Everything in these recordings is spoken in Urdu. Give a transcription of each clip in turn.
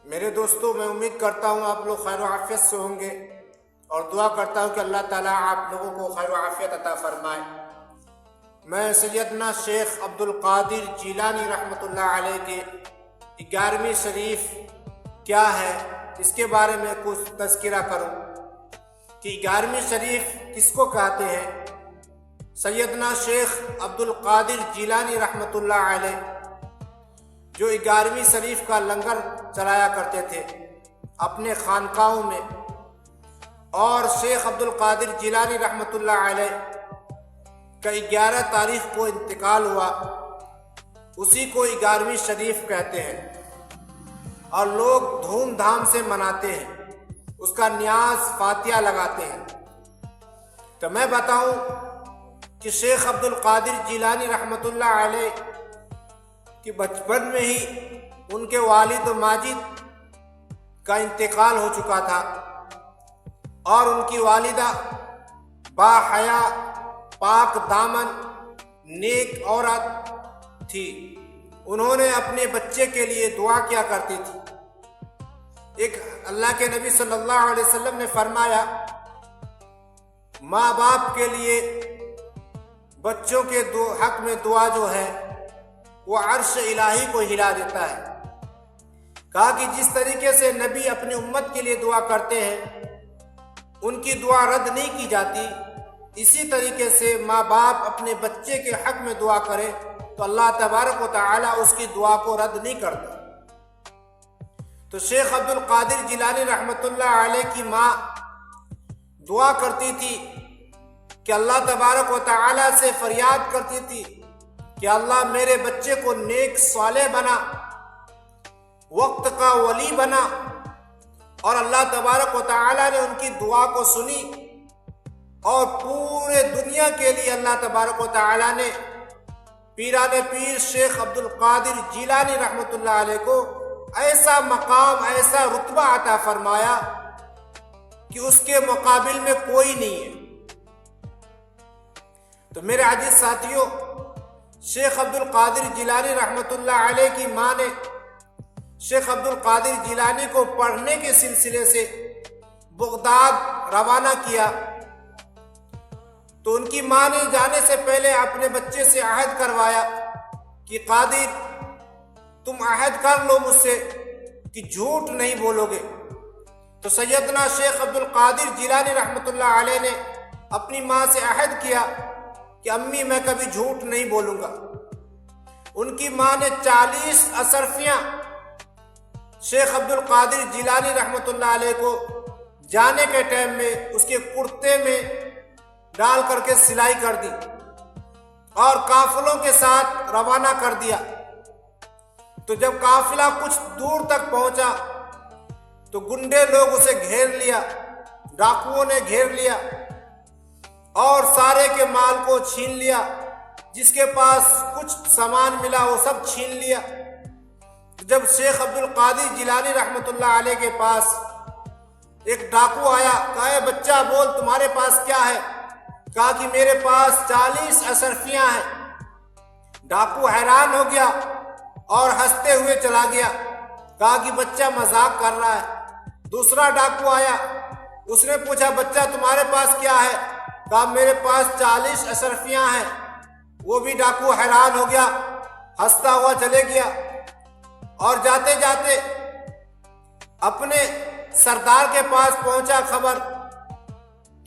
میرے دوستوں، میں امید کرتا ہوں آپ لوگ خیر و عافیت سے ہوں گے اور دعا کرتا ہوں کہ اللہ تعالیٰ آپ لوگوں کو خیر و عافیت عطا فرمائے۔ میں سیدنا شیخ عبد القادر جیلانی رحمۃ اللہ علیہ کے 11ویں شریف کیا ہے اس کے بارے میں کچھ تذکرہ کروں کہ 11ویں شریف کس کو کہتے ہیں۔ سیدنا شیخ عبد القادر جیلانی رحمۃ اللہ علیہ جو 11ویں شریف کا لنگر چلایا کرتے تھے اپنے خانقاہوں میں، اور شیخ عبد القادر جیلانی رحمۃ اللہ علیہ کا 11 تاریخ کو انتقال ہوا، اسی کو 11ویں شریف کہتے ہیں اور لوگ دھوم دھام سے مناتے ہیں، اس کا نیاز فاتحہ لگاتے ہیں۔ تو میں بتاؤں کہ شیخ عبد القادر جیلانی رحمۃ اللہ علیہ کہ بچپن میں ہی ان کے والد و ماجد کا انتقال ہو چکا تھا، اور ان کی والدہ با حیا، پاک دامن، نیک عورت تھی۔ انہوں نے اپنے بچے کے لیے دعا کیا کرتی تھی۔ ایک اللہ کے نبی صلی اللہ علیہ وسلم نے فرمایا، ماں باپ کے لیے بچوں کے حق میں دعا جو ہے وہ عرش الہی کو ہلا دیتا ہے۔ کہا کہ جس طریقے سے نبی اپنی امت کے لیے دعا کرتے ہیں، ان کی دعا رد نہیں کی جاتی، اسی طریقے سے ماں باپ اپنے بچے کے حق میں دعا کرے تو اللہ تبارک و تعالی اس کی دعا کو رد نہیں کرتا۔ تو شیخ عبد القادر جیلانی رحمۃ اللہ علیہ کی ماں دعا کرتی تھی کہ اللہ تبارک و تعالی سے فریاد کرتی تھی کہ اللہ میرے بچے کو نیک صالح بنا، وقت کا ولی بنا، اور اللہ تبارک و تعالی نے ان کی دعا کو سنی، اور پورے دنیا کے لیے اللہ تبارک و تعالی نے پیران پیر شیخ عبد القادر جیلانی رحمۃ اللہ علیہ کو ایسا مقام، ایسا رتبہ عطا فرمایا کہ اس کے مقابل میں کوئی نہیں ہے۔ تو میرے عزیز ساتھیوں، شیخ عبد القادر جیلانی رحمۃ اللہ علیہ کی ماں نے شیخ عبد القادر جیلانی کو پڑھنے کے سلسلے سے بغداد روانہ کیا۔ تو ان کی ماں نے جانے سے پہلے اپنے بچے سے عہد کروایا کہ قادر تم عہد کر لو مجھ سے کہ جھوٹ نہیں بولو گے۔ تو سیدنا شیخ عبد القادر جیلانی رحمۃ اللہ علیہ نے اپنی ماں سے عہد کیا کہ امی میں کبھی جھوٹ نہیں بولوں گا۔ ان کی ماں نے 40 اشرفیاں شیخ عبد القادر جیلانی رحمۃ اللہ علیہ کو جانے کے ٹائم میں اس کے کرتے میں ڈال کر کے سلائی کر دی اور قافلوں کے ساتھ روانہ کر دیا۔ تو جب قافلہ کچھ دور تک پہنچا تو گنڈے لوگ اسے گھیر لیا، ڈاکوؤں نے گھیر لیا اور سارے کے مال کو چھین لیا، جس کے پاس کچھ سامان ملا وہ سب چھین لیا۔ جب شیخ عبد القادر جیلانی رحمۃ اللہ علیہ کے پاس ایک ڈاکو آیا، کہا اے بچہ بول تمہارے پاس کیا ہے؟ کہا کہ میرے پاس 40 اشرفیاں ہیں۔ ڈاکو حیران ہو گیا اور ہنستے ہوئے چلا گیا، کہا کہ بچہ مذاق کر رہا ہے۔ دوسرا ڈاکو آیا، اس نے پوچھا بچہ تمہارے پاس کیا ہے؟ کہا میرے پاس 40 اشرفیاں ہیں۔ وہ بھی ڈاکو حیران ہو گیا، ہنستا ہوا چلے گیا، اور جاتے جاتے اپنے سردار کے پاس پہنچا خبر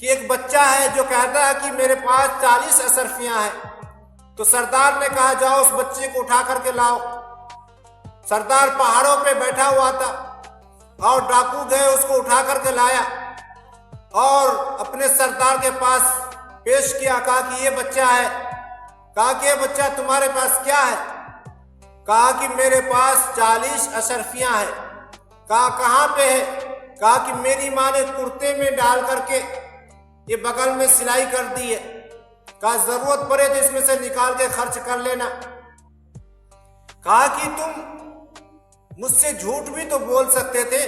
کہ ایک بچہ ہے جو کہتا ہے کہ میرے پاس 40 اشرفیاں ہیں۔ تو سردار نے کہا جاؤ اس بچے کو اٹھا کر کے لاؤ۔ سردار پہاڑوں پہ بیٹھا ہوا تھا اور ڈاکو گئے، اس کو اٹھا کر کے لایا اور اپنے سردار کے پاس پیش کیا، کہا کہ یہ بچہ ہے۔ کہا کہ یہ بچہ تمہارے پاس کیا ہے؟ کہا کہ میرے پاس 40 اشرفیاں ہیں۔ کہا کہاں پہ ہے؟ کہا کہ میری ماں نے کرتے میں ڈال کر کے یہ بغل میں سلائی کر دی ہے۔ کہا ضرورت پڑے تو اس میں سے نکال کے خرچ کر لینا۔ کہا کہ تم مجھ سے جھوٹ بھی تو بول سکتے تھے۔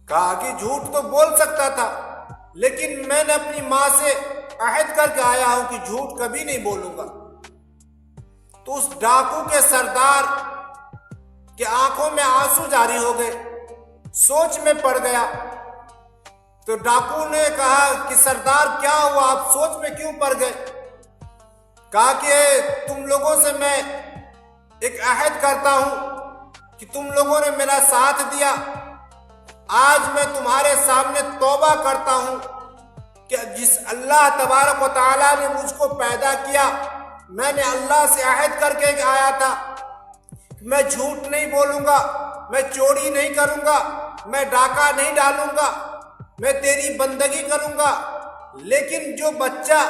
کہا کہ جھوٹ تو بول سکتا تھا، لیکن میں نے اپنی ماں سے عہد کر کے آیا ہوں کہ جھوٹ کبھی نہیں بولوں گا۔ تو اس ڈاکو کے سردار کہ آنکھوں میں آنسو جاری ہو گئے، سوچ میں پڑ گیا۔ تو ڈاکو نے کہا کہ سردار کیا ہوا، آپ سوچ میں کیوں پڑ گئے؟ کہا کہ تم لوگوں سے میں ایک عہد کرتا ہوں کہ تم لوگوں نے میرا ساتھ دیا، آج میں تمہارے سامنے توبہ کرتا ہوں کہ جس اللہ تبارک و تعالیٰ نے مجھ کو پیدا کیا، میں نے اللہ سے عہد کر کے آیا تھا، میں جھوٹ نہیں بولوں گا، میں چوری نہیں کروں گا، میں ڈاکہ نہیں ڈالوں گا، میں تیری بندگی کروں گا۔ لیکن جو بچہ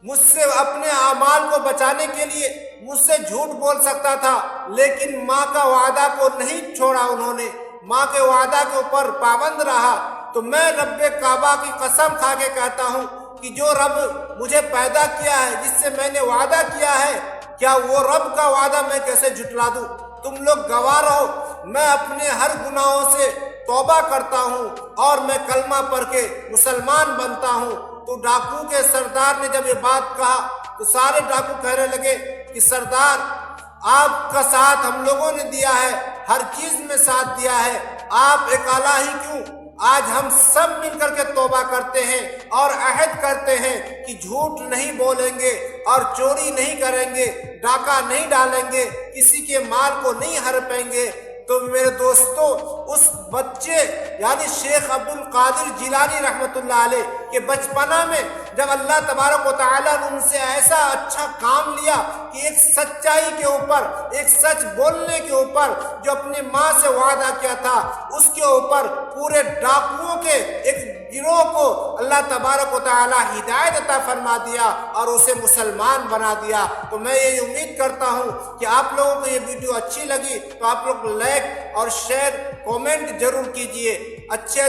مجھ سے اپنے اعمال کو بچانے کے لیے مجھ سے جھوٹ بول سکتا تھا، لیکن ماں کا وعدہ کو نہیں چھوڑا، انہوں نے ماں کے وعدہ کے اوپر پابند رہا، تو میں رب کعبہ کی قسم کھا کے کہتا ہوں کہ جو رب مجھے پیدا کیا ہے، جس سے میں نے وعدہ کیا ہے، کیا وہ رب کا وعدہ میں کیسے جھٹلا دوں؟ تم لوگ گواہ رہو، میں اپنے ہر گناہوں سے توبہ کرتا ہوں اور میں کلمہ پڑھ کے مسلمان بنتا ہوں۔ تو ڈاکو کے سردار نے جب یہ بات کہا تو سارے ڈاکو کہنے لگے کہ سردار، آپ کا ساتھ ہم لوگوں نے دیا ہے، ہر چیز میں ساتھ دیا ہے، آپ اکیلا ہی کیوں؟ آج ہم سب مل کر کے توبہ کرتے ہیں اور عہد کرتے ہیں کہ جھوٹ نہیں بولیں گے اور چوری نہیں کریں گے، ڈاکہ نہیں ڈالیں گے، کسی کے مال کو نہیں ہڑپیں گے۔ تو میرے دوستو، اس بچے یعنی شیخ عبد القادر جیلانی رحمت اللہ علیہ کہ بچپنا میں جب اللہ تبارک و تعالیٰ نے ان سے ایسا اچھا کام لیا کہ ایک سچائی کے اوپر، ایک سچ بولنے کے اوپر جو اپنی ماں سے وعدہ کیا تھا، اس کے اوپر پورے ڈاکوؤں کے ایک گروہ کو اللہ تبارک و تعالیٰ ہدایت عطا فرما دیا اور اسے مسلمان بنا دیا۔ تو میں یہ امید کرتا ہوں کہ آپ لوگوں کو یہ ویڈیو اچھی لگی تو آپ لوگ لائک اور شیئر، کومنٹ ضرور کیجئے۔ اچھے